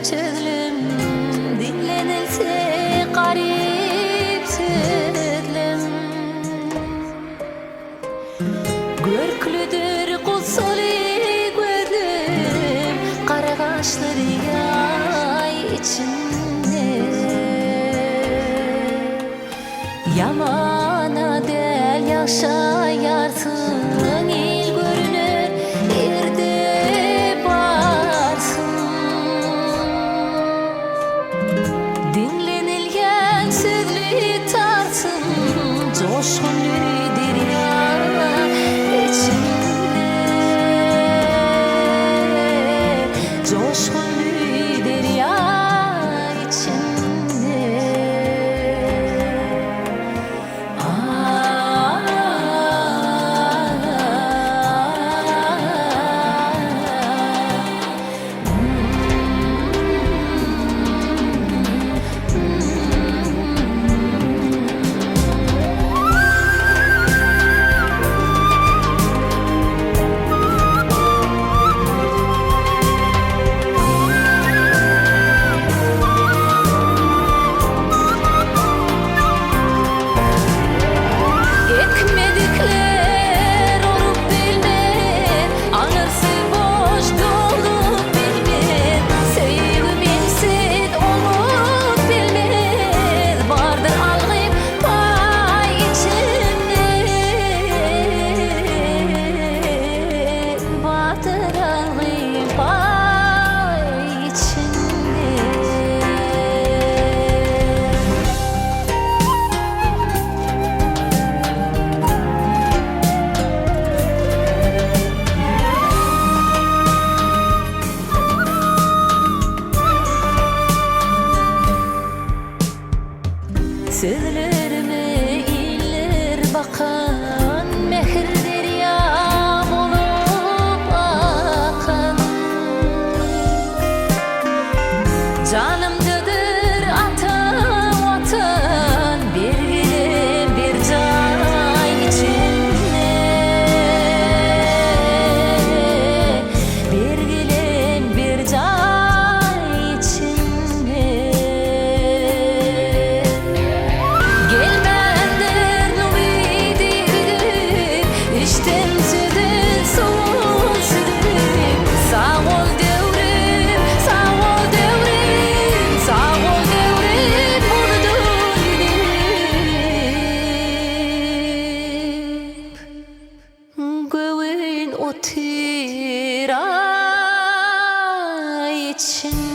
Çözülüm dinlenilse garip sözlüm Görklüdür kutsuli gördüm Kara kaşları yay içinde Yamana del yaşayarsın il görünür erde barsın Dinlenilgen sözlü tarsın coşkunlu derya içinde Coşkunlu derya içinde Sözlerime iller bakan mehir derya olup akan Canımdadır atan vatan bir bilim bir can içinde Bir bilim bir can içinde Tira için